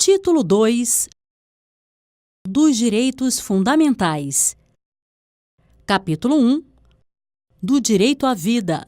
Título 2 dos Direitos Fundamentais. Capítulo 1 do Direito à Vida.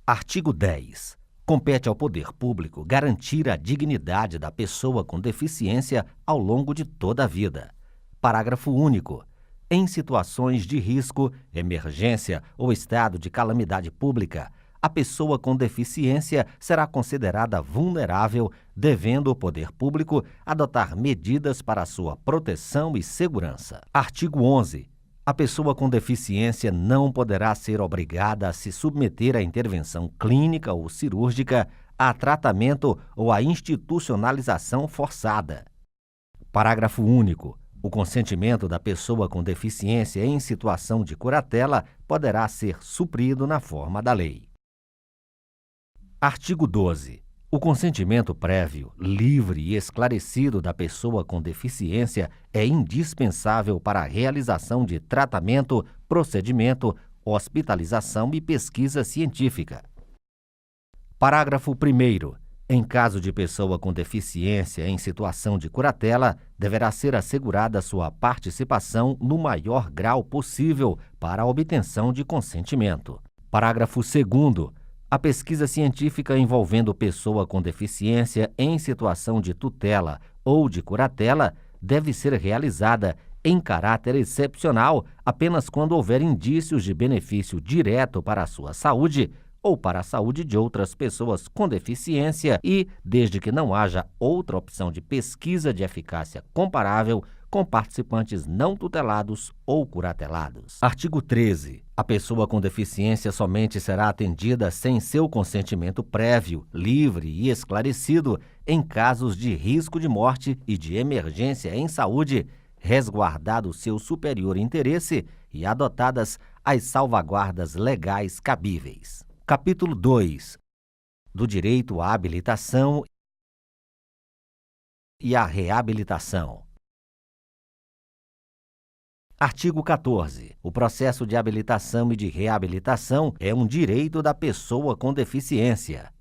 Artigo 10. Compete ao poder público garantir a dignidade da pessoa com deficiência ao longo de toda a vida. Parágrafo único. Em situações de risco, emergência ou estado de calamidade pública, a pessoa com deficiência será considerada vulnerável, devendo o poder público adotar medidas para sua proteção e segurança. Artigo 11. A pessoa com deficiência não poderá ser obrigada a se submeter à intervenção clínica ou cirúrgica, a tratamento ou à institucionalização forçada. Parágrafo único. O consentimento da pessoa com deficiência em situação de curatela poderá ser suprido na forma da lei. Artigo 12. O consentimento prévio, livre e esclarecido da pessoa com deficiência é indispensável para a realização de tratamento, procedimento, hospitalização e pesquisa científica. Parágrafo 1º. Em caso de pessoa com deficiência em situação de curatela, deverá ser assegurada sua participação no maior grau possível para a obtenção de consentimento. Parágrafo 2º. A pesquisa científica envolvendo pessoa com deficiência em situação de tutela ou de curatela deve ser realizada em caráter excepcional apenas quando houver indícios de benefício direto para a sua saúde ou para a saúde de outras pessoas com deficiência e, desde que não haja outra opção de pesquisa de eficácia comparável com participantes não tutelados ou curatelados. Artigo 13. A pessoa com deficiência somente será atendida sem seu consentimento prévio, livre e esclarecido em casos de risco de morte e de emergência em saúde, resguardado seu superior interesse e adotadas as salvaguardas legais cabíveis. Capítulo 2 do Direito à Habilitação e à Reabilitação. Artigo 14. O processo de habilitação e de reabilitação é um direito da pessoa com deficiência.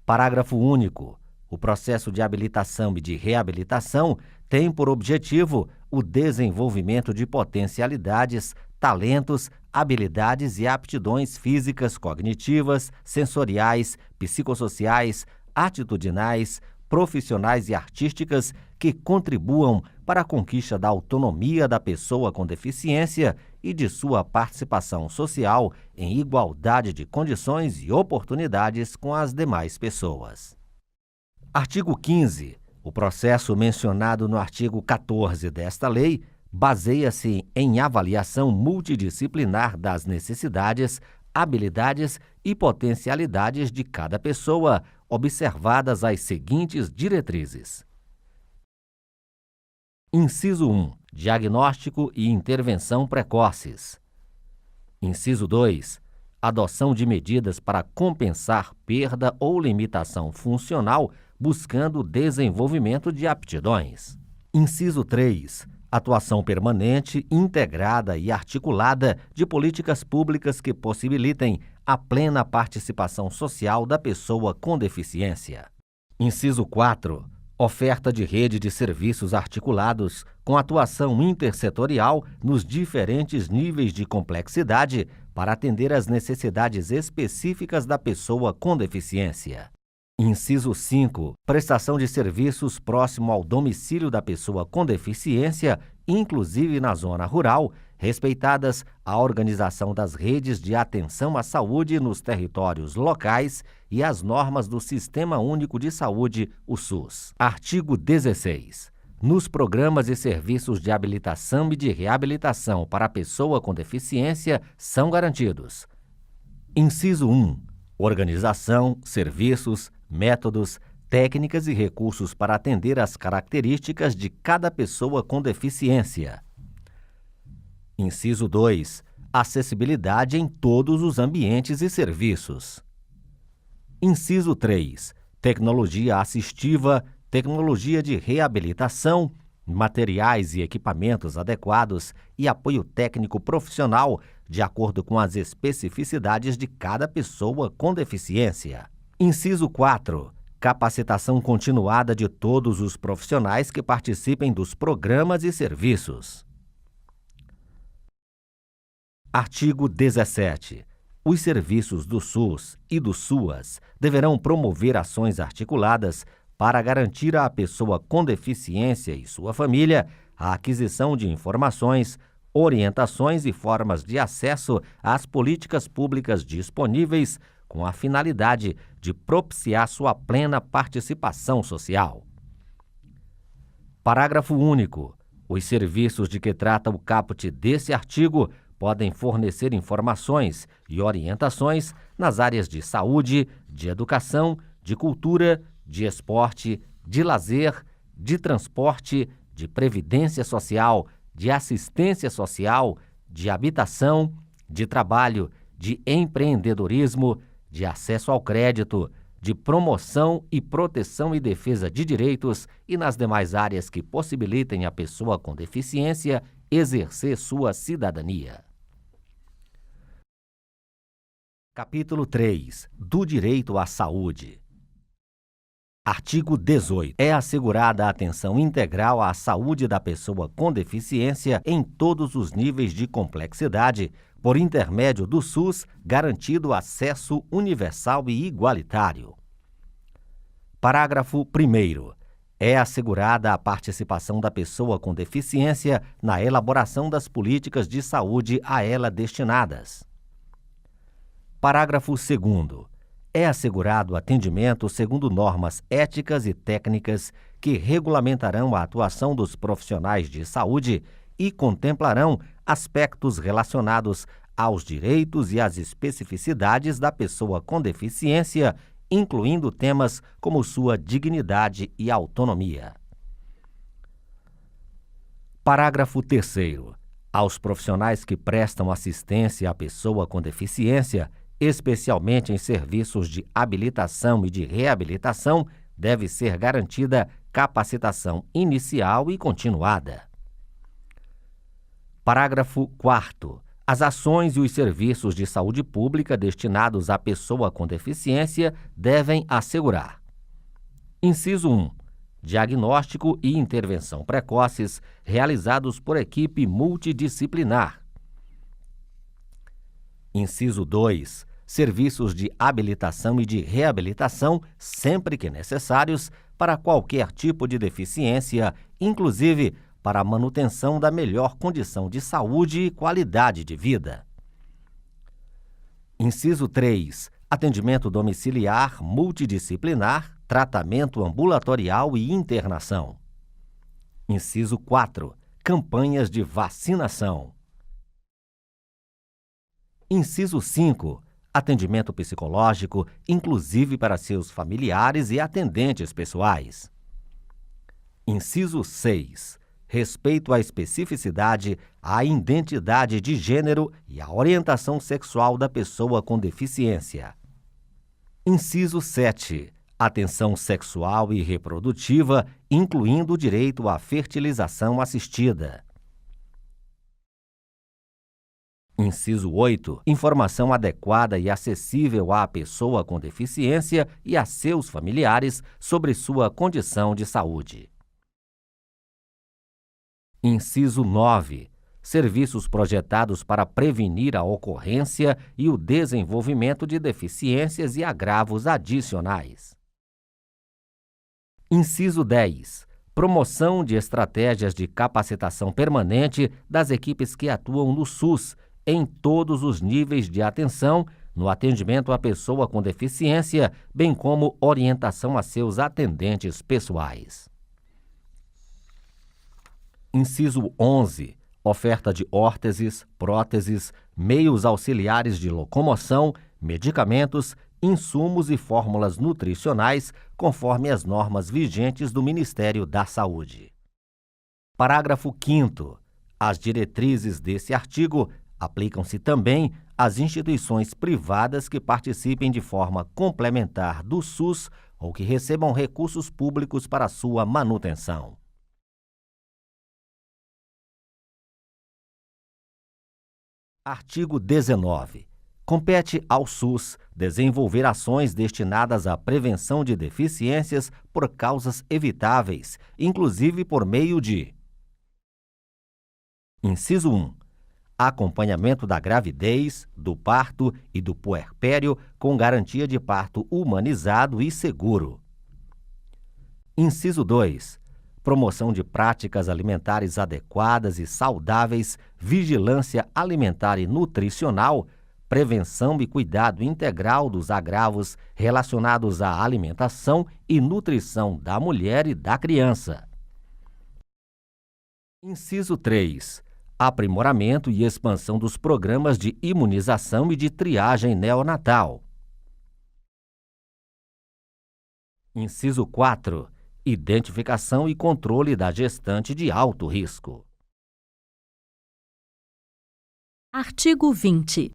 Parágrafo único. O processo de habilitação e de reabilitação tem por objetivo o desenvolvimento de potencialidades, talentos, habilidades e aptidões físicas, cognitivas, sensoriais, psicossociais, atitudinais, profissionais e artísticas que contribuam para a conquista da autonomia da pessoa com deficiência e de sua participação social em igualdade de condições e oportunidades com as demais pessoas. Artigo 15. O processo mencionado no artigo 14 desta lei baseia-se em avaliação multidisciplinar das necessidades, habilidades e potencialidades de cada pessoa, observadas as seguintes diretrizes. Inciso 1. Diagnóstico e intervenção precoces. Inciso 2. Adoção de medidas para compensar perda ou limitação funcional, buscando o desenvolvimento de aptidões. Inciso 3. Atuação permanente, integrada e articulada de políticas públicas que possibilitem a plena participação social da pessoa com deficiência. Inciso 4. Oferta de rede de serviços articulados com atuação intersetorial nos diferentes níveis de complexidade para atender às necessidades específicas da pessoa com deficiência. Inciso 5. Prestação de serviços próximo ao domicílio da pessoa com deficiência, inclusive na zona rural, respeitadas a organização das redes de atenção à saúde nos territórios locais e as normas do Sistema Único de Saúde, o SUS. Artigo 16. Nos programas e serviços de habilitação e de reabilitação para a pessoa com deficiência são garantidos: Inciso 1. Organização, serviços, métodos, técnicas e recursos para atender às características de cada pessoa com deficiência. Inciso 2. Acessibilidade em todos os ambientes e serviços. Inciso 3. Tecnologia assistiva, tecnologia de reabilitação, materiais e equipamentos adequados e apoio técnico profissional, de acordo com as especificidades de cada pessoa com deficiência. Inciso 4. capacitação continuada de todos os profissionais que participem dos programas e serviços. Artigo 17. Os serviços do SUS e do SUAS deverão promover ações articuladas para garantir à pessoa com deficiência e sua família a aquisição de informações, orientações e formas de acesso às políticas públicas disponíveis com a finalidade de propiciar sua plena participação social. Parágrafo único. Os serviços de que trata o caput desse artigo podem fornecer informações e orientações nas áreas de saúde, de educação, de cultura, de esporte, de lazer, de transporte, de previdência social, de assistência social, de habitação, de trabalho, de empreendedorismo, de acesso ao crédito, de promoção e proteção e defesa de direitos e nas demais áreas que possibilitem à pessoa com deficiência exercer sua cidadania. Capítulo 3. Do direito à saúde. Artigo 18. É assegurada a atenção integral à saúde da pessoa com deficiência em todos os níveis de complexidade, por intermédio do SUS, garantido acesso universal e igualitário. Parágrafo 1º. É assegurada a participação da pessoa com deficiência na elaboração das políticas de saúde a ela destinadas. Parágrafo 2º. É assegurado atendimento segundo normas éticas e técnicas que regulamentarão a atuação dos profissionais de saúde e contemplarão aspectos relacionados aos direitos e às especificidades da pessoa com deficiência, incluindo temas como sua dignidade e autonomia. Parágrafo 3º. Aos profissionais que prestam assistência à pessoa com deficiência, especialmente em serviços de habilitação e de reabilitação, deve ser garantida capacitação inicial e continuada. Parágrafo 4º. As ações e os serviços de saúde pública destinados à pessoa com deficiência devem assegurar: inciso 1. Diagnóstico e intervenção precoces realizados por equipe multidisciplinar. Inciso 2. Serviços de habilitação e de reabilitação, sempre que necessários, para qualquer tipo de deficiência, inclusive para a manutenção da melhor condição de saúde e qualidade de vida. Inciso 3. Atendimento domiciliar, multidisciplinar, tratamento ambulatorial e internação. Inciso 4. Campanhas de vacinação. Inciso 5. Atendimento psicológico, inclusive para seus familiares e atendentes pessoais. Inciso 6. Respeito à especificidade, à identidade de gênero e à orientação sexual da pessoa com deficiência. Inciso 7. Atenção sexual e reprodutiva, incluindo o direito à fertilização assistida. Inciso 8. Informação adequada e acessível à pessoa com deficiência e a seus familiares sobre sua condição de saúde. Inciso 9. Serviços projetados para prevenir a ocorrência e o desenvolvimento de deficiências e agravos adicionais. Inciso 10. Promoção de estratégias de capacitação permanente das equipes que atuam no SUS, em todos os níveis de atenção, no atendimento à pessoa com deficiência, bem como orientação a seus atendentes pessoais. Inciso 11. Oferta de órteses, próteses, meios auxiliares de locomoção, medicamentos, insumos e fórmulas nutricionais, conforme as normas vigentes do Ministério da Saúde. Parágrafo 5º. As diretrizes desse artigo aplicam-se também às instituições privadas que participem de forma complementar do SUS ou que recebam recursos públicos para sua manutenção. Artigo 19. Compete ao SUS desenvolver ações destinadas à prevenção de deficiências por causas evitáveis, inclusive por meio de: Inciso 1. Acompanhamento da gravidez, do parto e do puerpério com garantia de parto humanizado e seguro. Inciso 2. Promoção de práticas alimentares adequadas e saudáveis, vigilância alimentar e nutricional, prevenção e cuidado integral dos agravos relacionados à alimentação e nutrição da mulher e da criança. Inciso 3. Aprimoramento e expansão dos programas de imunização e de triagem neonatal. Inciso 4. Identificação e controle da gestante de alto risco. Artigo 20.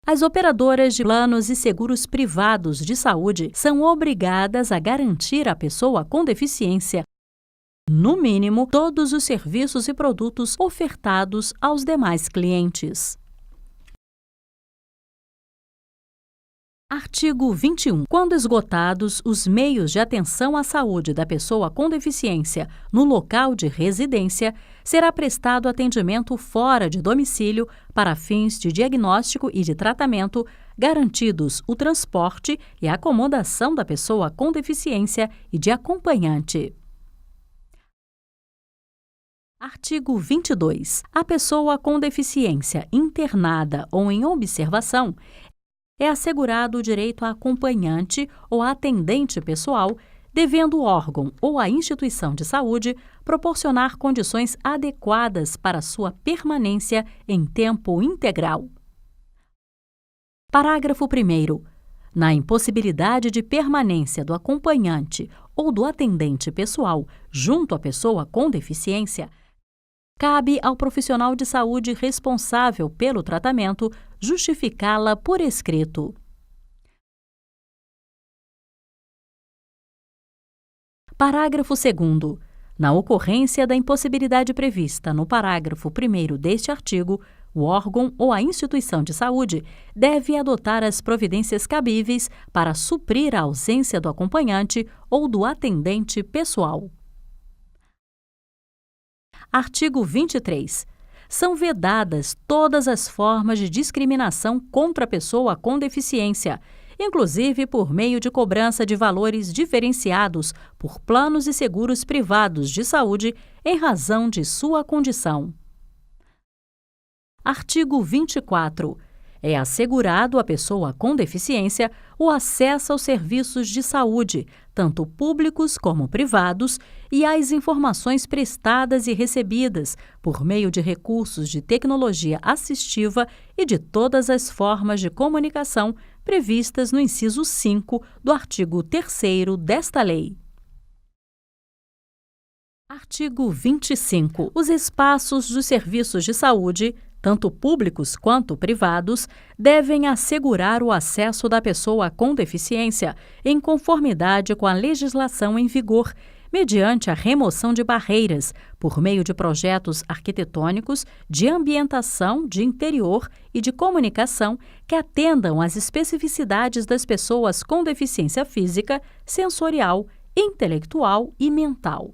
As operadoras de planos e seguros privados de saúde são obrigadas a garantir à pessoa com deficiência, no mínimo, todos os serviços e produtos ofertados aos demais clientes. Artigo 21. Quando esgotados os meios de atenção à saúde da pessoa com deficiência no local de residência, será prestado atendimento fora de domicílio para fins de diagnóstico e de tratamento, garantidos o transporte e a acomodação da pessoa com deficiência e de acompanhante. Artigo 22. A pessoa com deficiência internada ou em observação é assegurado o direito a acompanhante ou a atendente pessoal, devendo o órgão ou a instituição de saúde proporcionar condições adequadas para sua permanência em tempo integral. Parágrafo 1º. Na impossibilidade de permanência do acompanhante ou do atendente pessoal junto à pessoa com deficiência, cabe ao profissional de saúde responsável pelo tratamento justificá-la por escrito. Parágrafo 2º. Na ocorrência da impossibilidade prevista no parágrafo 1º deste artigo, o órgão ou a instituição de saúde deve adotar as providências cabíveis para suprir a ausência do acompanhante ou do atendente pessoal. Artigo 23. São vedadas todas as formas de discriminação contra a pessoa com deficiência, inclusive por meio de cobrança de valores diferenciados por planos e seguros privados de saúde em razão de sua condição. Artigo 24. É assegurado à pessoa com deficiência o acesso aos serviços de saúde, tanto públicos como privados, e às informações prestadas e recebidas por meio de recursos de tecnologia assistiva e de todas as formas de comunicação previstas no inciso 5 do artigo 3º desta lei. Artigo 25. Os espaços dos serviços de saúde, tanto públicos quanto privados, devem assegurar o acesso da pessoa com deficiência em conformidade com a legislação em vigor, mediante a remoção de barreiras, por meio de projetos arquitetônicos, de ambientação, de interior e de comunicação que atendam às especificidades das pessoas com deficiência física, sensorial, intelectual e mental.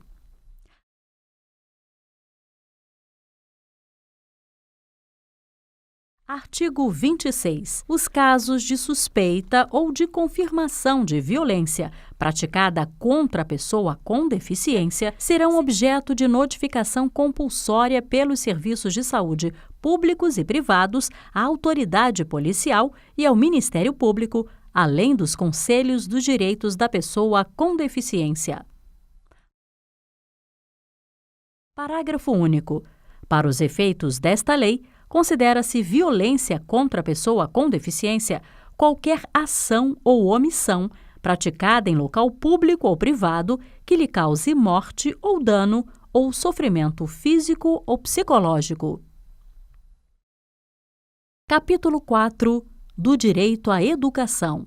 Artigo 26. Os casos de suspeita ou de confirmação de violência praticada contra a pessoa com deficiência serão objeto de notificação compulsória pelos serviços de saúde públicos e privados à autoridade policial e ao Ministério Público, além dos conselhos dos direitos da pessoa com deficiência. Parágrafo único. Para os efeitos desta lei, considera-se violência contra a pessoa com deficiência qualquer ação ou omissão praticada em local público ou privado que lhe cause morte ou dano ou sofrimento físico ou psicológico. Capítulo 4 do Direito à Educação.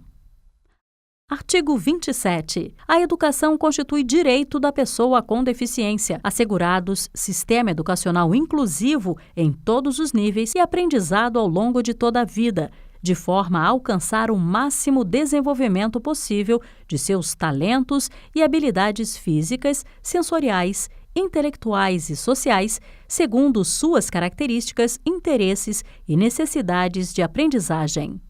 Artigo 27. A educação constitui direito da pessoa com deficiência, assegurados sistema educacional inclusivo em todos os níveis e aprendizado ao longo de toda a vida, de forma a alcançar o máximo desenvolvimento possível de seus talentos e habilidades físicas, sensoriais, intelectuais e sociais, segundo suas características, interesses e necessidades de aprendizagem.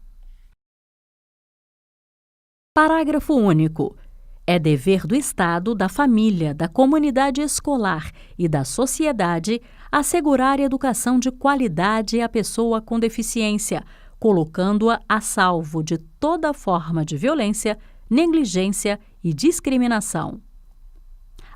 Parágrafo único. É dever do Estado, da família, da comunidade escolar e da sociedade assegurar educação de qualidade à pessoa com deficiência, colocando-a a salvo de toda forma de violência, negligência e discriminação.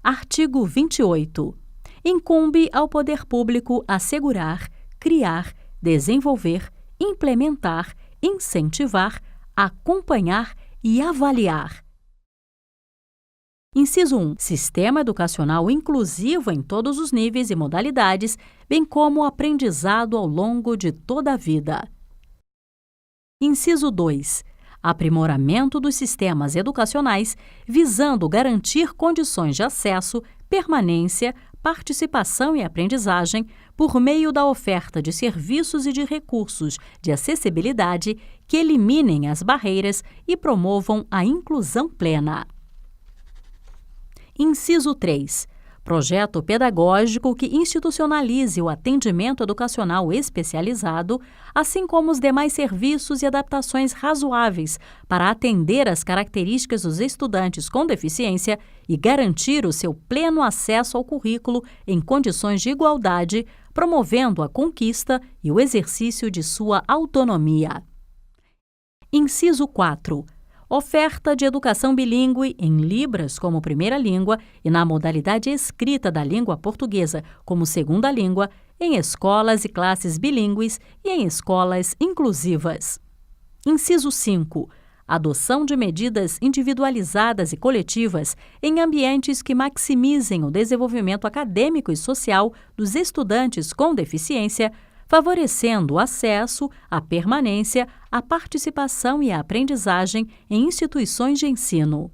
Artigo 28. Incumbe ao poder público assegurar, criar, desenvolver, implementar, incentivar, acompanhar e avaliar. Inciso 1. Sistema educacional inclusivo em todos os níveis e modalidades, bem como o aprendizado ao longo de toda a vida. Inciso 2. Aprimoramento dos sistemas educacionais, visando garantir condições de acesso, permanência, participação e aprendizagem por meio da oferta de serviços e de recursos de acessibilidade que eliminem as barreiras e promovam a inclusão plena. Inciso 3. Projeto pedagógico que institucionalize o atendimento educacional especializado, assim como os demais serviços e adaptações razoáveis para atender às características dos estudantes com deficiência e garantir o seu pleno acesso ao currículo em condições de igualdade, promovendo a conquista e o exercício de sua autonomia. Inciso 4. Oferta de educação bilíngue em Libras como primeira língua e na modalidade escrita da língua portuguesa como segunda língua em escolas e classes bilíngues e em escolas inclusivas. Inciso 5. Adoção de medidas individualizadas e coletivas em ambientes que maximizem o desenvolvimento acadêmico e social dos estudantes com deficiência, favorecendo o acesso, a permanência, a participação e a aprendizagem em instituições de ensino.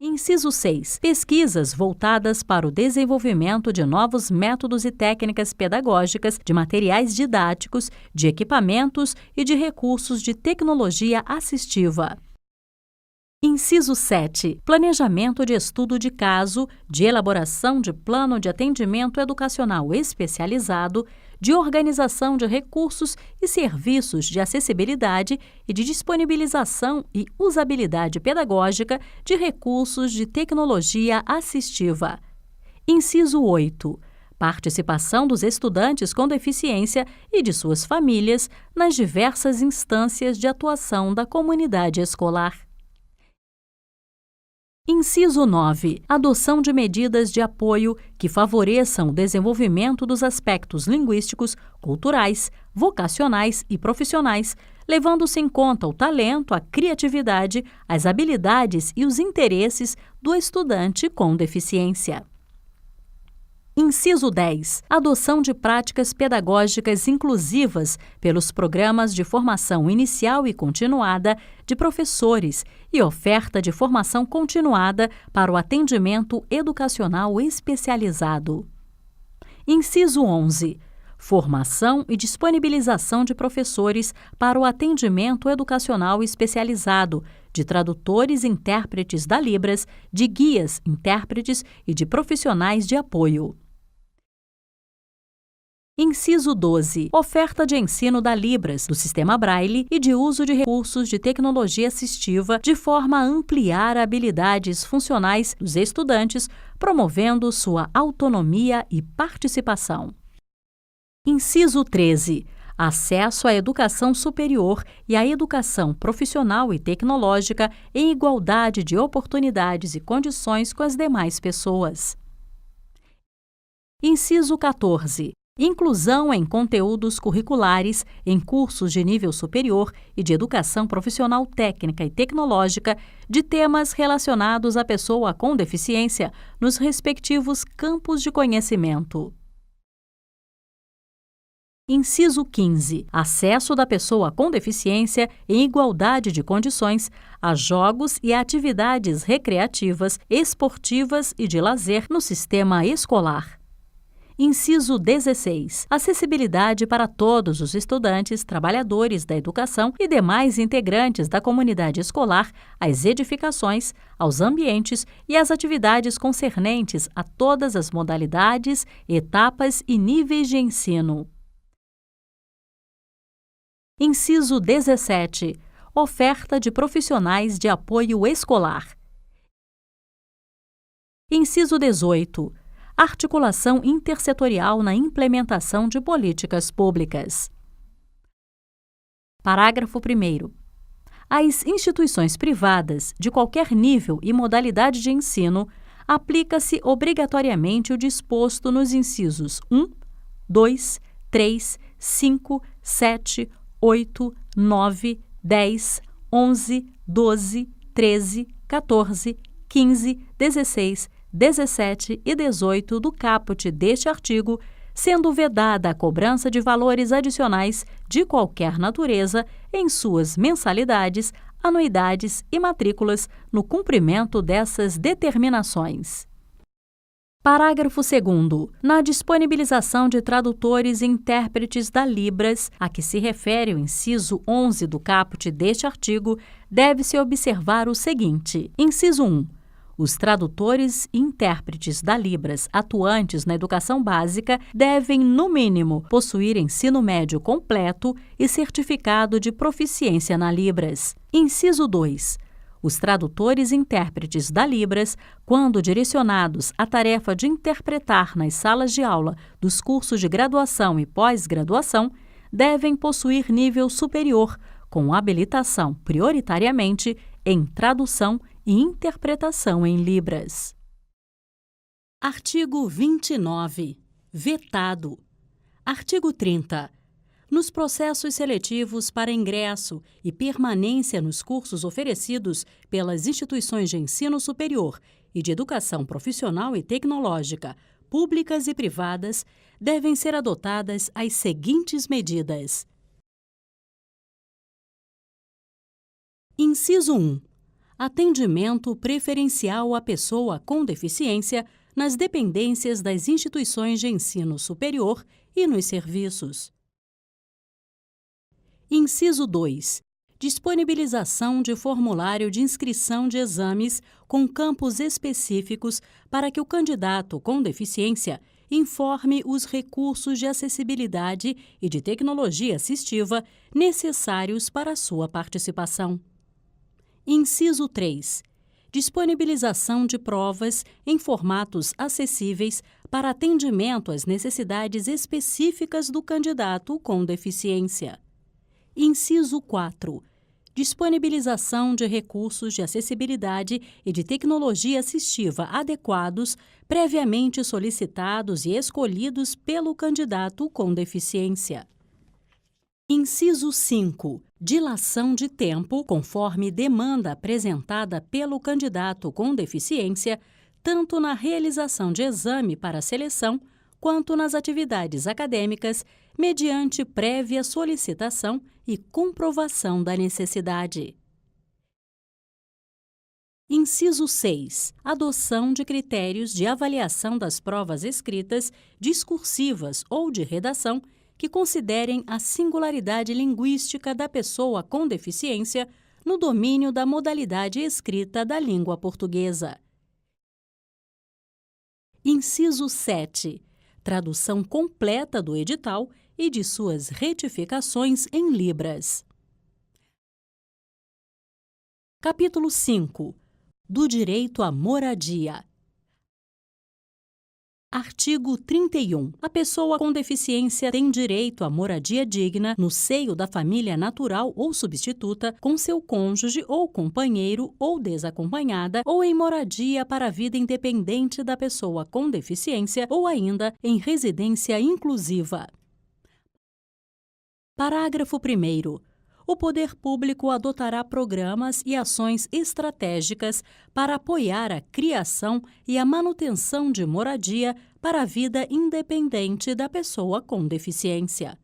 Inciso 6. Pesquisas voltadas para o desenvolvimento de novos métodos e técnicas pedagógicas, de materiais didáticos, de equipamentos e de recursos de tecnologia assistiva. Inciso 7. Planejamento de estudo de caso, de elaboração de plano de atendimento educacional especializado, de organização de recursos e serviços de acessibilidade e de disponibilização e usabilidade pedagógica de recursos de tecnologia assistiva. Inciso 8. Participação dos estudantes com deficiência e de suas famílias nas diversas instâncias de atuação da comunidade escolar. Inciso 9. Adoção de medidas de apoio que favoreçam o desenvolvimento dos aspectos linguísticos, culturais, vocacionais e profissionais, levando-se em conta o talento, a criatividade, as habilidades e os interesses do estudante com deficiência. Inciso 10. Adoção de práticas pedagógicas inclusivas pelos programas de formação inicial e continuada de professores e oferta de formação continuada para o atendimento educacional especializado. Inciso 11. Formação e disponibilização de professores para o atendimento educacional especializado, de tradutores e intérpretes da Libras, de guias, intérpretes e de profissionais de apoio. Inciso 12. Oferta de ensino da Libras, do sistema Braille e de uso de recursos de tecnologia assistiva de forma a ampliar habilidades funcionais dos estudantes, promovendo sua autonomia e participação. Inciso 13. Acesso à educação superior e à educação profissional e tecnológica em igualdade de oportunidades e condições com as demais pessoas. Inciso 14. Inclusão em conteúdos curriculares, em cursos de nível superior e de educação profissional técnica e tecnológica de temas relacionados à pessoa com deficiência nos respectivos campos de conhecimento. Inciso 15. Acesso da pessoa com deficiência em igualdade de condições a jogos e a atividades recreativas, esportivas e de lazer no sistema escolar. Inciso 16. Acessibilidade para todos os estudantes, trabalhadores da educação e demais integrantes da comunidade escolar às edificações, aos ambientes e às atividades concernentes a todas as modalidades, etapas e níveis de ensino. Inciso 17. Oferta de profissionais de apoio escolar. Inciso 18. Articulação intersetorial na implementação de políticas públicas. Parágrafo 1º. Às instituições privadas, de qualquer nível e modalidade de ensino, aplica-se obrigatoriamente o disposto nos incisos 1, 2, 3, 5, 7, 8, 9, 10, 11, 12, 13, 14, 15, 16, 17 e 18 do caput deste artigo, sendo vedada a cobrança de valores adicionais de qualquer natureza em suas mensalidades, anuidades e matrículas no cumprimento dessas determinações. Parágrafo 2º. Na disponibilização de tradutores e intérpretes da Libras, a que se refere o inciso 11 do caput deste artigo, deve-se observar o seguinte: inciso 1. Os tradutores e intérpretes da Libras atuantes na educação básica devem, no mínimo, possuir ensino médio completo e certificado de proficiência na Libras. Inciso 2. Os tradutores e intérpretes da Libras, quando direcionados à tarefa de interpretar nas salas de aula dos cursos de graduação e pós-graduação, devem possuir nível superior, com habilitação prioritariamente em tradução e interpretação em Libras. Artigo 29. Vetado. Artigo 30. Nos processos seletivos para ingresso e permanência nos cursos oferecidos pelas instituições de ensino superior e de educação profissional e tecnológica, públicas e privadas, devem ser adotadas as seguintes medidas. Inciso 1. Atendimento preferencial à pessoa com deficiência nas dependências das instituições de ensino superior e nos serviços. Inciso 2. Disponibilização de formulário de inscrição de exames com campos específicos para que o candidato com deficiência informe os recursos de acessibilidade e de tecnologia assistiva necessários para sua participação. Inciso 3. Disponibilização de provas em formatos acessíveis para atendimento às necessidades específicas do candidato com deficiência. Inciso 4. Disponibilização de recursos de acessibilidade e de tecnologia assistiva adequados, previamente solicitados e escolhidos pelo candidato com deficiência. Inciso 5. Dilação de tempo, conforme demanda apresentada pelo candidato com deficiência, tanto na realização de exame para seleção, quanto nas atividades acadêmicas, mediante prévia solicitação e comprovação da necessidade. Inciso 6. Adoção de critérios de avaliação das provas escritas, discursivas ou de redação que considerem a singularidade linguística da pessoa com deficiência no domínio da modalidade escrita da língua portuguesa. Inciso 7. Tradução completa do edital e de suas retificações em Libras. Capítulo 5. Do direito à moradia. Artigo 31. A pessoa com deficiência tem direito à moradia digna no seio da família natural ou substituta, com seu cônjuge ou companheiro ou desacompanhada, ou em moradia para a vida independente da pessoa com deficiência ou ainda em residência inclusiva. Parágrafo 1º. O poder público adotará programas e ações estratégicas para apoiar a criação e a manutenção de moradia para a vida independente da pessoa com deficiência.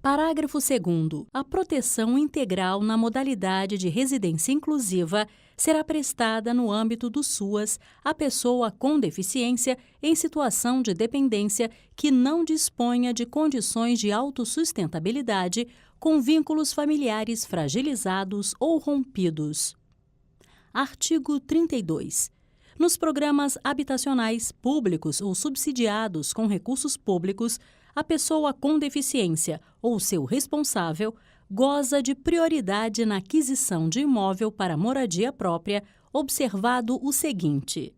Parágrafo 2º. A proteção integral na modalidade de residência inclusiva será prestada no âmbito do SUAS à pessoa com deficiência em situação de dependência que não disponha de condições de autossustentabilidade, com vínculos familiares fragilizados ou rompidos. Artigo 32. Nos programas habitacionais públicos ou subsidiados com recursos públicos, a pessoa com deficiência ou seu responsável goza de prioridade na aquisição de imóvel para moradia própria, observado o seguinte.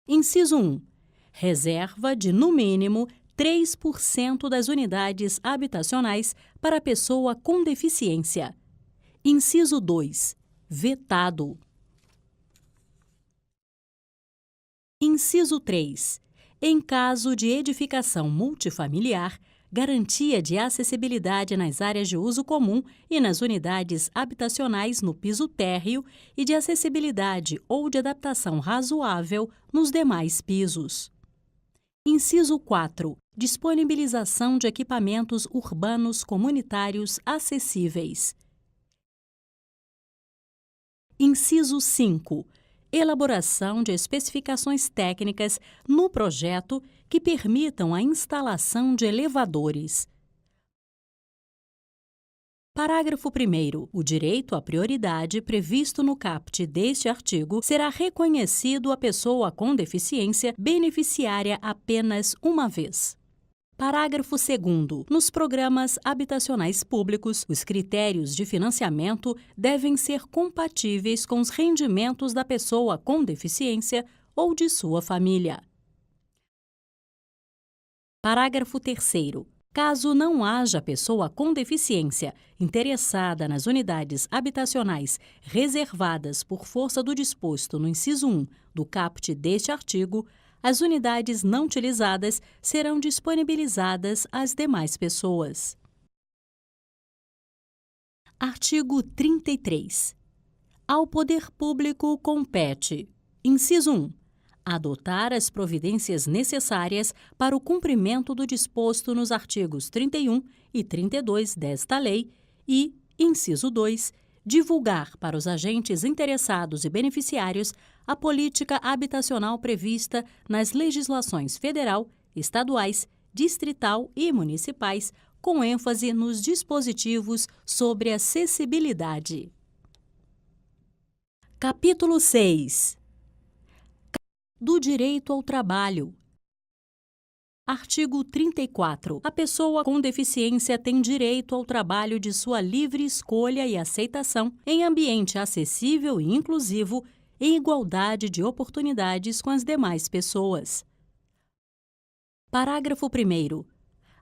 Inciso 1. Reserva de, no mínimo, 3% das unidades habitacionais para a pessoa com deficiência. Inciso 2. Vetado. Inciso 3. Em caso de edificação multifamiliar, garantia de acessibilidade nas áreas de uso comum e nas unidades habitacionais no piso térreo e de acessibilidade ou de adaptação razoável nos demais pisos. Inciso 4. Disponibilização de equipamentos urbanos comunitários acessíveis. Inciso 5. Elaboração de especificações técnicas no projeto que permitam a instalação de elevadores. Parágrafo 1º. O direito à prioridade previsto no caput deste artigo será reconhecido à pessoa com deficiência beneficiária apenas uma vez. Parágrafo 2º. Nos programas habitacionais públicos, os critérios de financiamento devem ser compatíveis com os rendimentos da pessoa com deficiência ou de sua família. Parágrafo 3º. Caso não haja pessoa com deficiência interessada nas unidades habitacionais reservadas por força do disposto no inciso 1 do caput deste artigo, as unidades não utilizadas serão disponibilizadas às demais pessoas. Artigo 33. Ao poder público compete: inciso 1. Adotar as providências necessárias para o cumprimento do disposto nos artigos 31 e 32 desta lei e, inciso 2, divulgar para os agentes interessados e beneficiários a política habitacional prevista nas legislações federal, estaduais, distrital e municipais, com ênfase nos dispositivos sobre acessibilidade. Capítulo 6. Do direito ao trabalho. Artigo 34. A pessoa com deficiência tem direito ao trabalho de sua livre escolha e aceitação em ambiente acessível e inclusivo, em igualdade de oportunidades com as demais pessoas. Parágrafo 1º.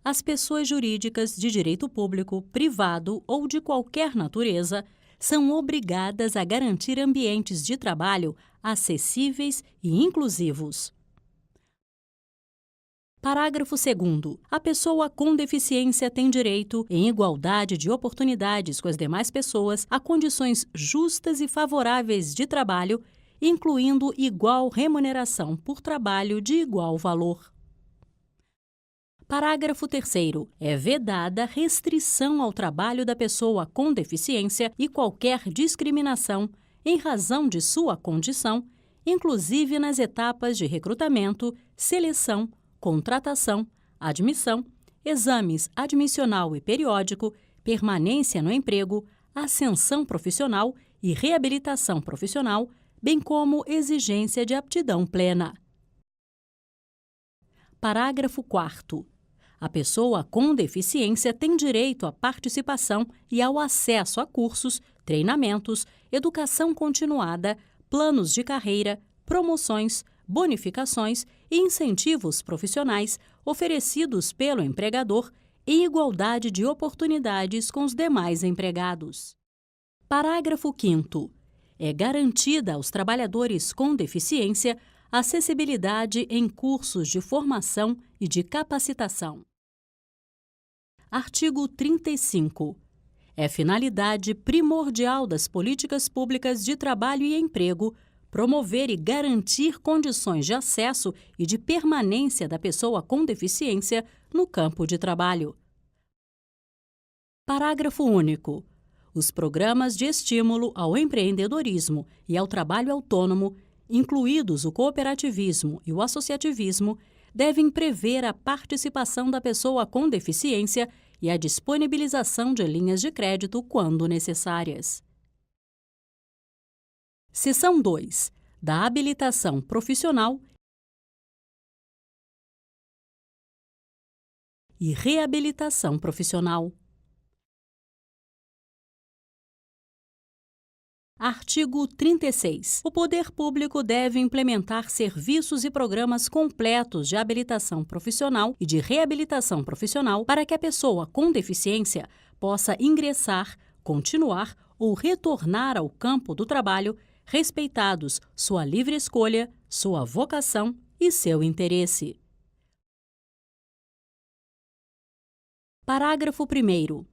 As pessoas jurídicas de direito público, privado ou de qualquer natureza são obrigadas a garantir ambientes de trabalho acessíveis e inclusivos. Parágrafo 2º. A pessoa com deficiência tem direito, em igualdade de oportunidades com as demais pessoas, a condições justas e favoráveis de trabalho, incluindo igual remuneração por trabalho de igual valor. Parágrafo 3º. É vedada restrição ao trabalho da pessoa com deficiência e qualquer discriminação em razão de sua condição, inclusive nas etapas de recrutamento, seleção, contratação, admissão, exames admissional e periódico, permanência no emprego, ascensão profissional e reabilitação profissional, bem como exigência de aptidão plena. Parágrafo 4º. A pessoa com deficiência tem direito à participação e ao acesso a cursos, treinamentos, educação continuada, planos de carreira, promoções, bonificações e incentivos profissionais oferecidos pelo empregador em igualdade de oportunidades com os demais empregados. Parágrafo 5º. É garantida aos trabalhadores com deficiência acessibilidade em cursos de formação e de capacitação. Artigo 35. É finalidade primordial das políticas públicas de trabalho e emprego promover e garantir condições de acesso e de permanência da pessoa com deficiência no campo de trabalho. Parágrafo único. Os programas de estímulo ao empreendedorismo e ao trabalho autônomo, incluídos o cooperativismo e o associativismo, devem prever a participação da pessoa com deficiência e a disponibilização de linhas de crédito quando necessárias. Seção 2. Da habilitação profissional e reabilitação profissional. Artigo 36. O poder público deve implementar serviços e programas completos de habilitação profissional e de reabilitação profissional para que a pessoa com deficiência possa ingressar, continuar ou retornar ao campo do trabalho, respeitados sua livre escolha, sua vocação e seu interesse. Parágrafo 1º.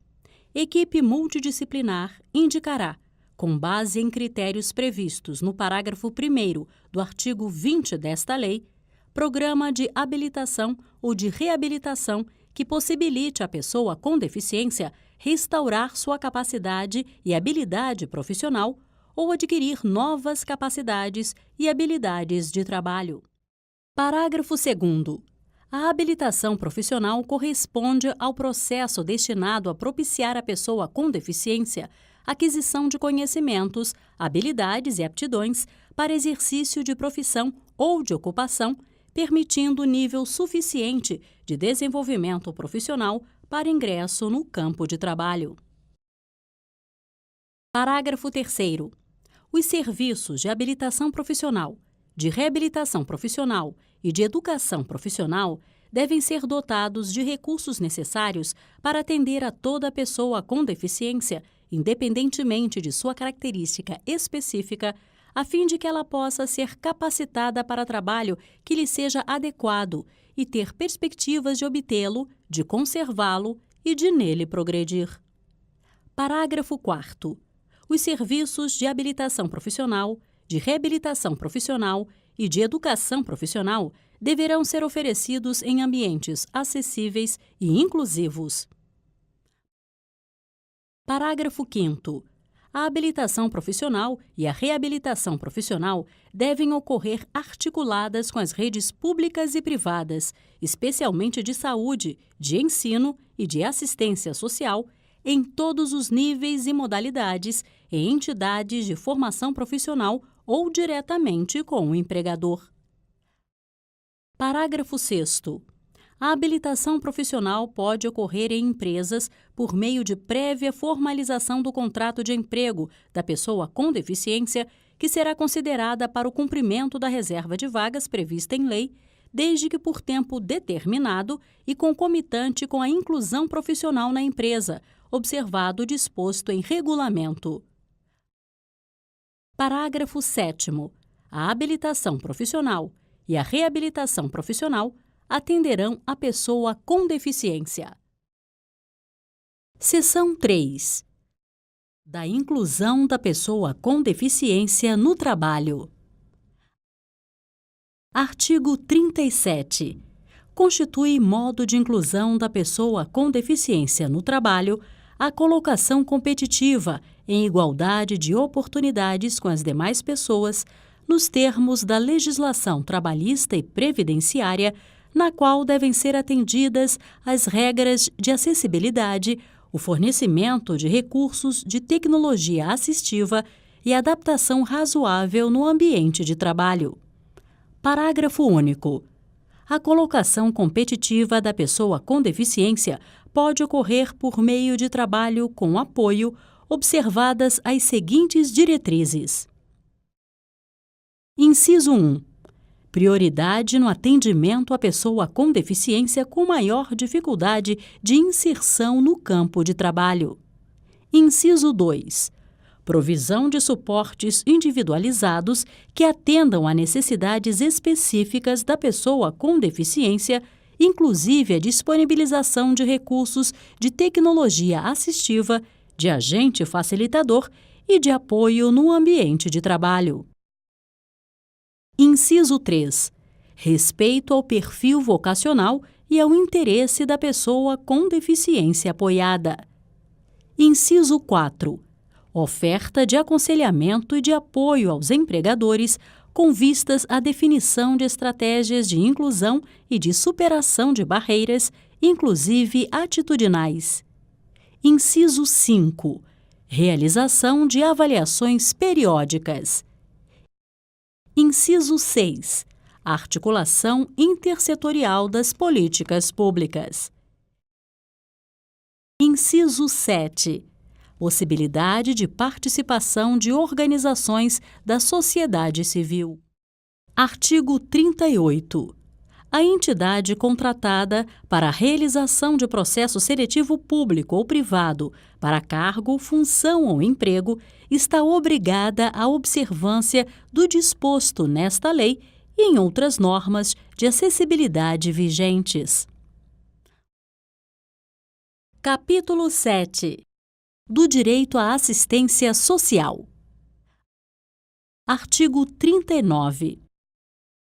Equipe multidisciplinar indicará, com base em critérios previstos no parágrafo 1º do artigo 20 desta lei, programa de habilitação ou de reabilitação que possibilite à pessoa com deficiência restaurar sua capacidade e habilidade profissional ou adquirir novas capacidades e habilidades de trabalho. Parágrafo 2º. A habilitação profissional corresponde ao processo destinado a propiciar à pessoa com deficiência aquisição de conhecimentos, habilidades e aptidões para exercício de profissão ou de ocupação, permitindo nível suficiente de desenvolvimento profissional para ingresso no campo de trabalho. Parágrafo 3º. Os serviços de habilitação profissional, de reabilitação profissional e de educação profissional devem ser dotados de recursos necessários para atender a toda pessoa com deficiência, independentemente de sua característica específica, a fim de que ela possa ser capacitada para trabalho que lhe seja adequado e ter perspectivas de obtê-lo, de conservá-lo e de nele progredir. Parágrafo 4º. Os serviços de habilitação profissional, de reabilitação profissional e de educação profissional deverão ser oferecidos em ambientes acessíveis e inclusivos. Parágrafo 5º. A habilitação profissional e a reabilitação profissional devem ocorrer articuladas com as redes públicas e privadas, especialmente de saúde, de ensino e de assistência social, em todos os níveis e modalidades, em entidades de formação profissional ou diretamente com o empregador. Parágrafo 6º. A habilitação profissional pode ocorrer em empresas por meio de prévia formalização do contrato de emprego da pessoa com deficiência, que será considerada para o cumprimento da reserva de vagas prevista em lei, desde que por tempo determinado e concomitante com a inclusão profissional na empresa, observado o disposto em regulamento. Parágrafo 7º. A habilitação profissional e a reabilitação profissional atenderão a pessoa com deficiência. Seção 3. Da inclusão da pessoa com deficiência no trabalho. Artigo 37. Constitui modo de inclusão da pessoa com deficiência no trabalho a colocação competitiva em igualdade de oportunidades com as demais pessoas, nos termos da legislação trabalhista e previdenciária, na qual devem ser atendidas as regras de acessibilidade, o fornecimento de recursos de tecnologia assistiva e adaptação razoável no ambiente de trabalho. Parágrafo único. A colocação competitiva da pessoa com deficiência pode ocorrer por meio de trabalho com apoio, observadas as seguintes diretrizes. Inciso 1. Prioridade no atendimento à pessoa com deficiência com maior dificuldade de inserção no campo de trabalho. Inciso 2. Provisão de suportes individualizados que atendam a necessidades específicas da pessoa com deficiência, inclusive a disponibilização de recursos de tecnologia assistiva, de agente facilitador e de apoio no ambiente de trabalho. Inciso 3. Respeito ao perfil vocacional e ao interesse da pessoa com deficiência apoiada. Inciso 4. Oferta de aconselhamento e de apoio aos empregadores com vistas à definição de estratégias de inclusão e de superação de barreiras, inclusive atitudinais. Inciso 5. Realização de avaliações periódicas. Inciso 6. Articulação intersetorial das políticas públicas. Inciso 7. Possibilidade de participação de organizações da sociedade civil. Artigo 38. A entidade contratada para a realização de processo seletivo público ou privado para cargo, função ou emprego está obrigada à observância do disposto nesta lei e em outras normas de acessibilidade vigentes. Capítulo 7. Do direito à assistência social. Artigo 39.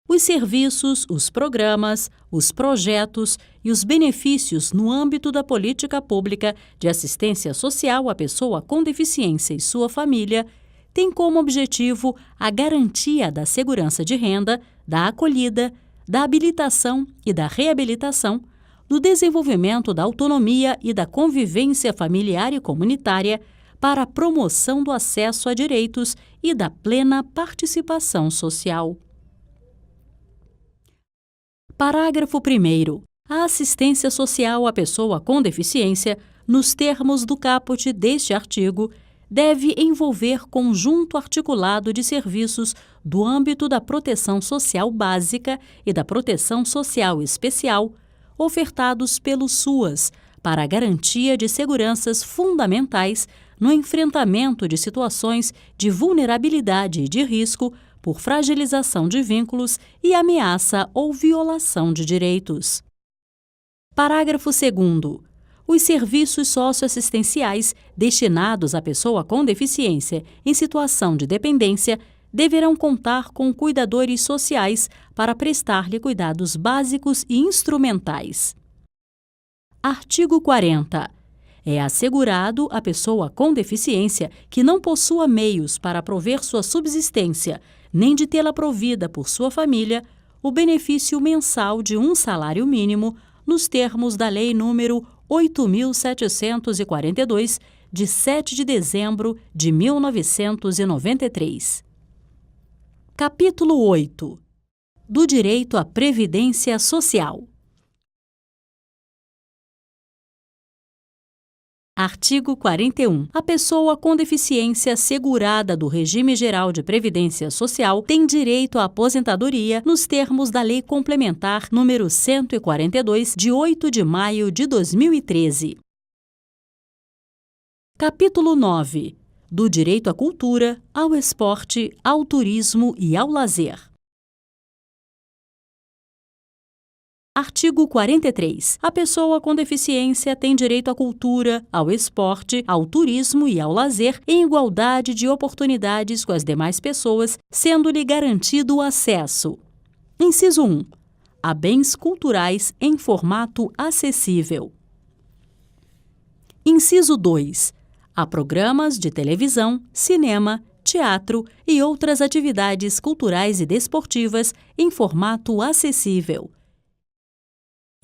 Os serviços, os programas, os projetos e os benefícios no âmbito da política pública de assistência social à pessoa com deficiência e sua família têm como objetivo a garantia da segurança de renda, da acolhida, da habilitação e da reabilitação, do desenvolvimento da autonomia e da convivência familiar e comunitária para a promoção do acesso a direitos e da plena participação social. Parágrafo 1º. A assistência social à pessoa com deficiência, nos termos do caput deste artigo, deve envolver conjunto articulado de serviços do âmbito da proteção social básica e da proteção social especial, ofertados pelo SUAS, para a garantia de seguranças fundamentais no enfrentamento de situações de vulnerabilidade e de risco por fragilização de vínculos e ameaça ou violação de direitos. Parágrafo 2º. Os serviços socioassistenciais destinados à pessoa com deficiência em situação de dependência deverão contar com cuidadores sociais para prestar-lhe cuidados básicos e instrumentais. Artigo 40. É assegurado à pessoa com deficiência que não possua meios para prover sua subsistência, nem de tê-la provida por sua família, o benefício mensal de um salário mínimo, nos termos da Lei nº 8.742, de 7 de dezembro de 1993. Capítulo 8. Do direito à previdência social. Artigo 41. A pessoa com deficiência segurada do Regime Geral de Previdência Social tem direito à aposentadoria nos termos da Lei Complementar nº 142, de 8 de maio de 2013. Capítulo 9. Do direito à cultura, ao esporte, ao turismo e ao lazer. Artigo 43. A pessoa com deficiência tem direito à cultura, ao esporte, ao turismo e ao lazer em igualdade de oportunidades com as demais pessoas, sendo-lhe garantido o acesso. Inciso 1. A bens culturais em formato acessível. Inciso 2. A programas de televisão, cinema, teatro e outras atividades culturais e desportivas em formato acessível.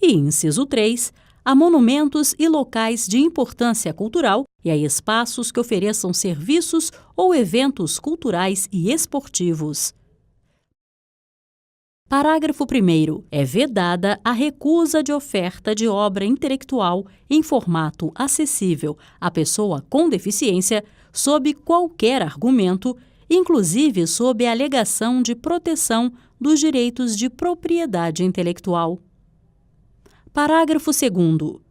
E inciso 3, a monumentos e locais de importância cultural e a espaços que ofereçam serviços ou eventos culturais e esportivos. Parágrafo 1º. É vedada a recusa de oferta de obra intelectual em formato acessível à pessoa com deficiência sob qualquer argumento, inclusive sob a alegação de proteção dos direitos de propriedade intelectual. Parágrafo 2º.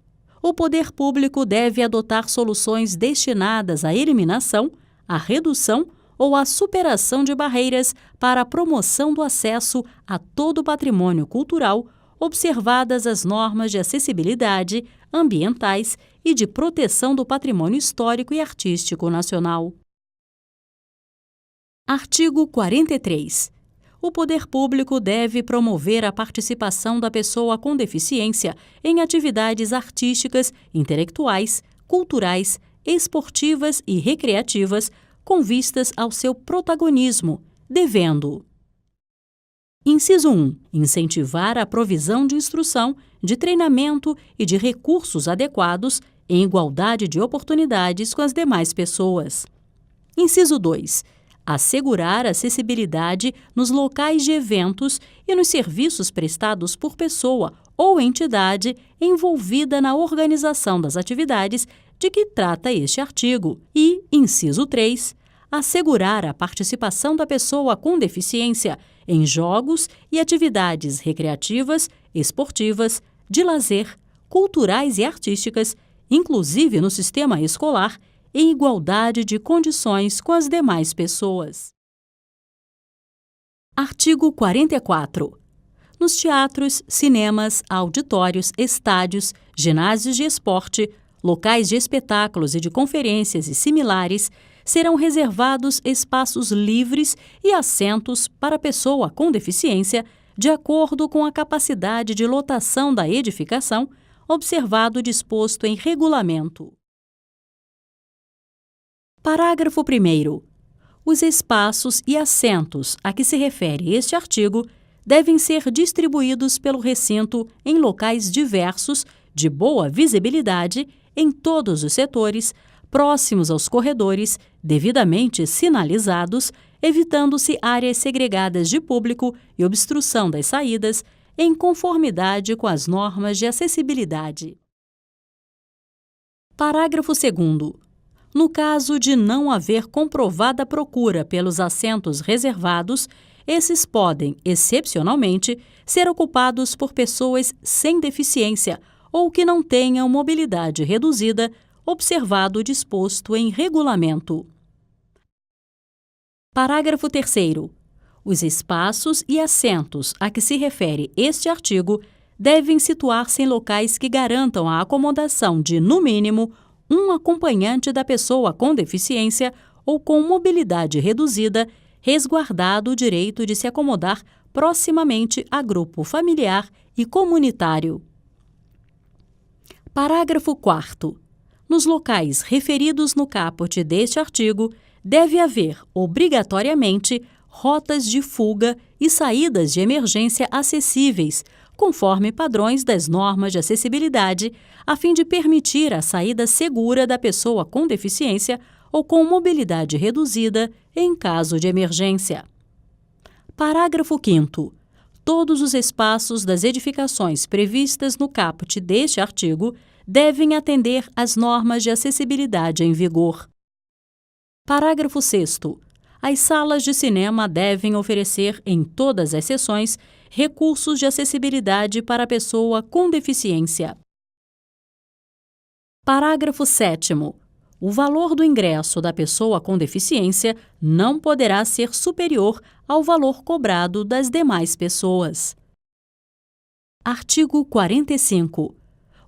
O poder público deve adotar soluções destinadas à eliminação, à redução ou à superação de barreiras para a promoção do acesso a todo o patrimônio cultural, observadas as normas de acessibilidade, ambientais e de proteção do patrimônio histórico e artístico nacional. Artigo 43. O poder público deve promover a participação da pessoa com deficiência em atividades artísticas, intelectuais, culturais, esportivas e recreativas com vistas ao seu protagonismo, devendo: Inciso 1. Incentivar a provisão de instrução, de treinamento e de recursos adequados em igualdade de oportunidades com as demais pessoas. Inciso 2. Assegurar acessibilidade nos locais de eventos e nos serviços prestados por pessoa ou entidade envolvida na organização das atividades de que trata este artigo. E, inciso 3, assegurar a participação da pessoa com deficiência em jogos e atividades recreativas, esportivas, de lazer, culturais e artísticas, inclusive no sistema escolar, em igualdade de condições com as demais pessoas. Artigo 44. Nos teatros, cinemas, auditórios, estádios, ginásios de esporte, locais de espetáculos e de conferências e similares, serão reservados espaços livres e assentos para pessoa com deficiência, de acordo com a capacidade de lotação da edificação, observado o disposto em regulamento. Parágrafo 1º. Os espaços e assentos a que se refere este artigo devem ser distribuídos pelo recinto em locais diversos, de boa visibilidade, em todos os setores, próximos aos corredores, devidamente sinalizados, evitando-se áreas segregadas de público e obstrução das saídas, em conformidade com as normas de acessibilidade. Parágrafo 2º. No caso de não haver comprovada procura pelos assentos reservados, esses podem, excepcionalmente, ser ocupados por pessoas sem deficiência ou que não tenham mobilidade reduzida, observado o disposto em regulamento. Parágrafo 3º. Os espaços e assentos a que se refere este artigo devem situar-se em locais que garantam a acomodação de, no mínimo, um acompanhante da pessoa com deficiência ou com mobilidade reduzida, resguardado o direito de se acomodar proximamente a grupo familiar e comunitário. Parágrafo 4º. Nos locais referidos no caput deste artigo, deve haver, obrigatoriamente, rotas de fuga e saídas de emergência acessíveis, conforme padrões das normas de acessibilidade, a fim de permitir a saída segura da pessoa com deficiência ou com mobilidade reduzida em caso de emergência. Parágrafo 5º. Todos os espaços das edificações previstas no caput deste artigo devem atender às normas de acessibilidade em vigor. Parágrafo 6º. As salas de cinema devem oferecer, em todas as sessões, recursos de acessibilidade para a pessoa com deficiência. Parágrafo 7º. O valor do ingresso da pessoa com deficiência não poderá ser superior ao valor cobrado das demais pessoas. Artigo 45.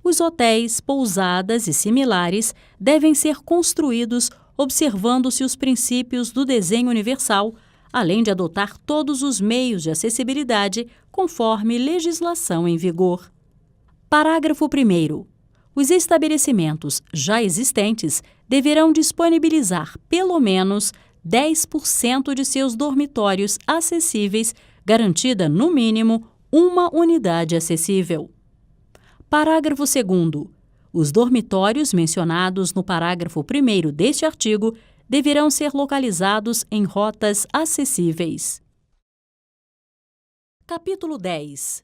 Os hotéis, pousadas e similares devem ser construídos observando-se os princípios do desenho universal, além de adotar todos os meios de acessibilidade conforme legislação em vigor. Parágrafo 1º. Os estabelecimentos já existentes deverão disponibilizar pelo menos 10% de seus dormitórios acessíveis, garantida, no mínimo, uma unidade acessível. Parágrafo 2º. Os dormitórios mencionados no parágrafo 1º deste artigo deverão ser localizados em rotas acessíveis. Capítulo 10.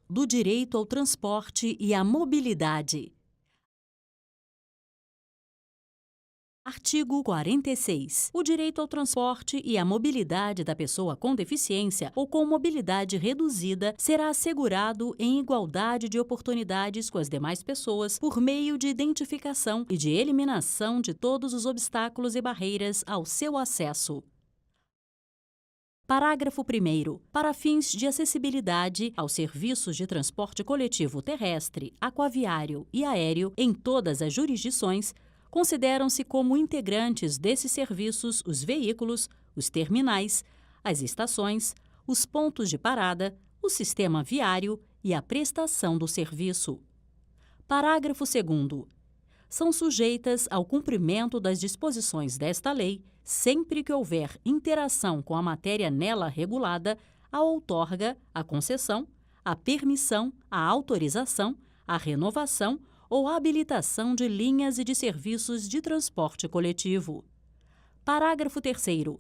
Do direito ao transporte e à mobilidade. Artigo 46. O direito ao transporte e à mobilidade da pessoa com deficiência ou com mobilidade reduzida será assegurado em igualdade de oportunidades com as demais pessoas por meio de identificação e de eliminação de todos os obstáculos e barreiras ao seu acesso. Parágrafo 1º. Para fins de acessibilidade aos serviços de transporte coletivo terrestre, aquaviário e aéreo em todas as jurisdições, consideram-se como integrantes desses serviços os veículos, os terminais, as estações, os pontos de parada, o sistema viário e a prestação do serviço. Parágrafo 2º. são sujeitas ao cumprimento das disposições desta lei, sempre que houver interação com a matéria nela regulada, a outorga, a concessão, a permissão, a autorização, a renovação ou habilitação de linhas e de serviços de transporte coletivo. Parágrafo 3º.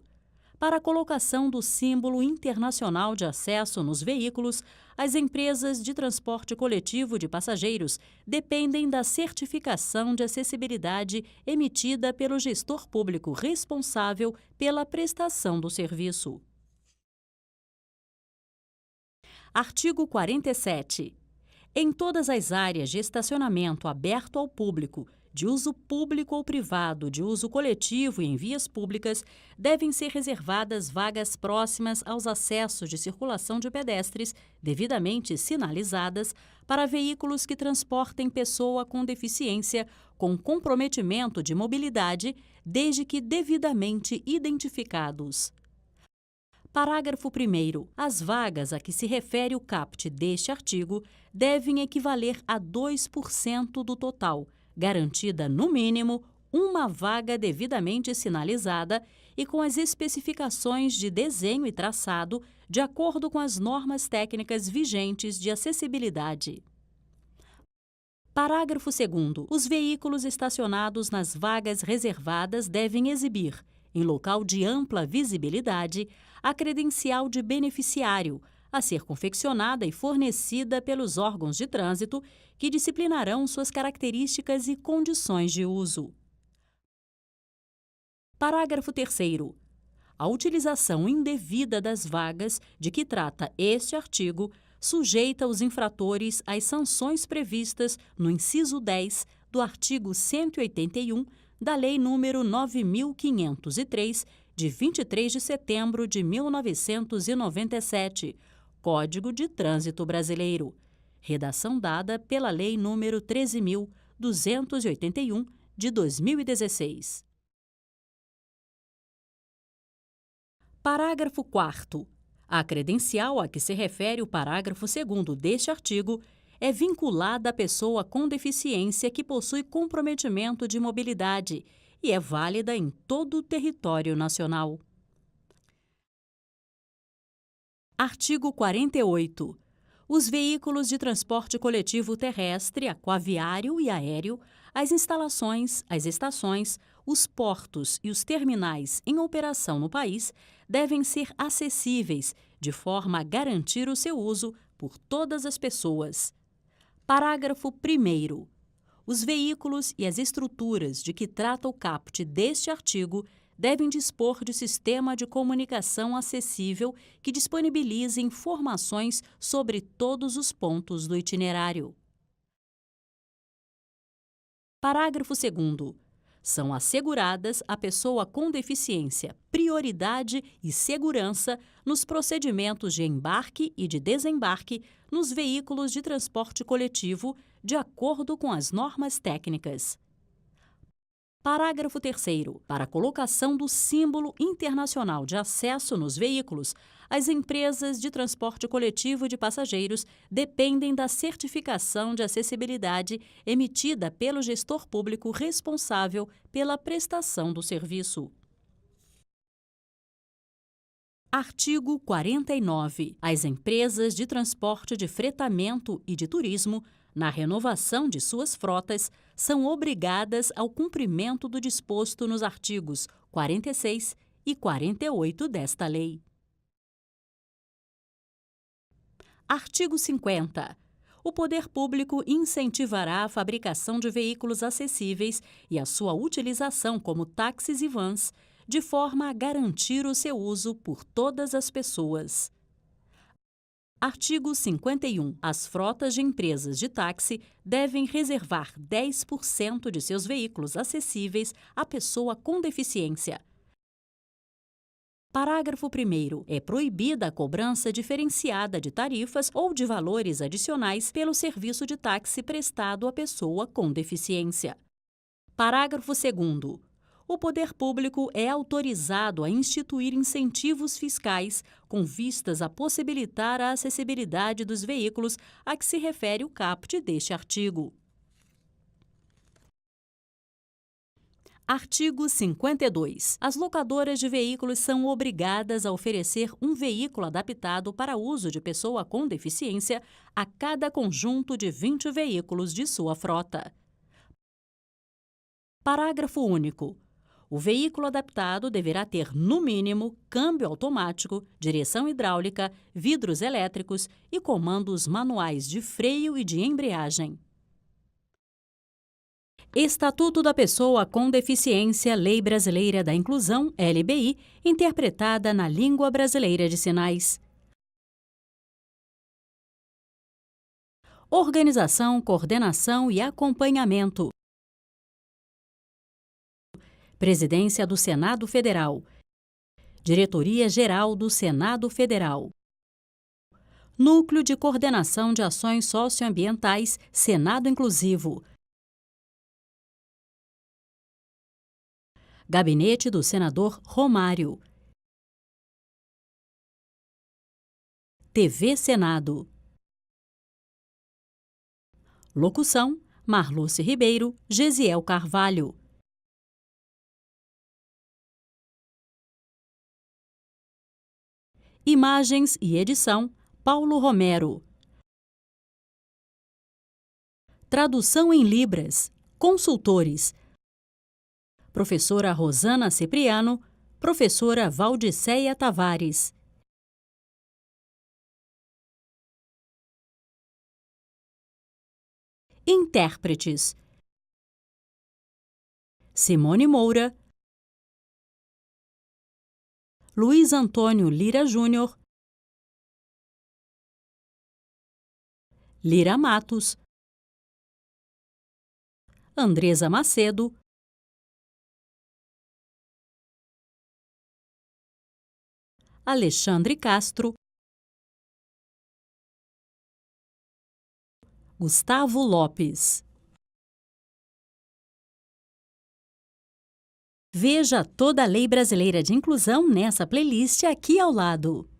Para a colocação do símbolo internacional de acesso nos veículos, as empresas de transporte coletivo de passageiros dependem da certificação de acessibilidade emitida pelo gestor público responsável pela prestação do serviço. Artigo 47. Em todas as áreas de estacionamento aberto ao público, de uso público ou privado, de uso coletivo e em vias públicas, devem ser reservadas vagas próximas aos acessos de circulação de pedestres, devidamente sinalizadas, para veículos que transportem pessoa com deficiência com comprometimento de mobilidade, desde que devidamente identificados. Parágrafo 1º. As vagas a que se refere o caput deste artigo devem equivaler a 2% do total, garantida, no mínimo, uma vaga devidamente sinalizada e com as especificações de desenho e traçado de acordo com as normas técnicas vigentes de acessibilidade. Parágrafo 2º. Os veículos estacionados nas vagas reservadas devem exibir, em local de ampla visibilidade, a credencial de beneficiário, a ser confeccionada e fornecida pelos órgãos de trânsito, que disciplinarão suas características e condições de uso. Parágrafo 3º. A utilização indevida das vagas de que trata este artigo sujeita os infratores às sanções previstas no inciso 10 do artigo 181 da Lei nº 9.503, de 23 de setembro de 1997, Código de Trânsito Brasileiro. Redação dada pela Lei nº 13.281, de 2016. Parágrafo 4º. A credencial a que se refere o parágrafo 2º deste artigo é vinculada à pessoa com deficiência que possui comprometimento de mobilidade e é válida em todo o território nacional. Artigo 48. Os veículos de transporte coletivo terrestre, aquaviário e aéreo, as instalações, as estações, os portos e os terminais em operação no país devem ser acessíveis, de forma a garantir o seu uso por todas as pessoas. Parágrafo 1º. Os veículos e as estruturas de que trata o caput deste artigo devem dispor de sistema de comunicação acessível que disponibilize informações sobre todos os pontos do itinerário. Parágrafo 2º. São asseguradas à pessoa com deficiência prioridade e segurança nos procedimentos de embarque e de desembarque nos veículos de transporte coletivo, de acordo com as normas técnicas. Parágrafo 3º. Para a colocação do símbolo internacional de acesso nos veículos, as empresas de transporte coletivo de passageiros dependem da certificação de acessibilidade emitida pelo gestor público responsável pela prestação do serviço. Artigo 49. As empresas de transporte de fretamento e de turismo, na renovação de suas frotas, são obrigadas ao cumprimento do disposto nos artigos 46 e 48 desta lei. Artigo 50. O poder público incentivará a fabricação de veículos acessíveis e a sua utilização como táxis e vans, de forma a garantir o seu uso por todas as pessoas. Artigo 51. As frotas de empresas de táxi devem reservar 10% de seus veículos acessíveis à pessoa com deficiência. Parágrafo 1º. É proibida a cobrança diferenciada de tarifas ou de valores adicionais pelo serviço de táxi prestado à pessoa com deficiência. Parágrafo 2º. O poder público é autorizado a instituir incentivos fiscais com vistas a possibilitar a acessibilidade dos veículos a que se refere o caput deste artigo. Artigo 52. As locadoras de veículos são obrigadas a oferecer um veículo adaptado para uso de pessoa com deficiência a cada conjunto de 20 veículos de sua frota. Parágrafo único. O veículo adaptado deverá ter, no mínimo, câmbio automático, direção hidráulica, vidros elétricos e comandos manuais de freio e de embreagem. Estatuto da Pessoa com Deficiência, Lei Brasileira da Inclusão, LBI, interpretada na língua brasileira de sinais. Organização, coordenação e acompanhamento. Presidência do Senado Federal. Diretoria-Geral do Senado Federal. Núcleo de Coordenação de Ações Socioambientais, Senado Inclusivo. Gabinete do Senador Romário. TV Senado. Locução: Marluce Ribeiro, Gesiel Carvalho. Imagens e edição: Paulo Romero. Tradução em Libras. Consultores: Professora Rosana Cipriano, Professora Valdiceia Tavares. Intérpretes: Simone Moura, Luiz Antônio Lira Júnior, Lira Matos, Andresa Macedo, Alexandre Castro, Gustavo Lopes. Veja toda a Lei Brasileira de Inclusão nessa playlist aqui ao lado.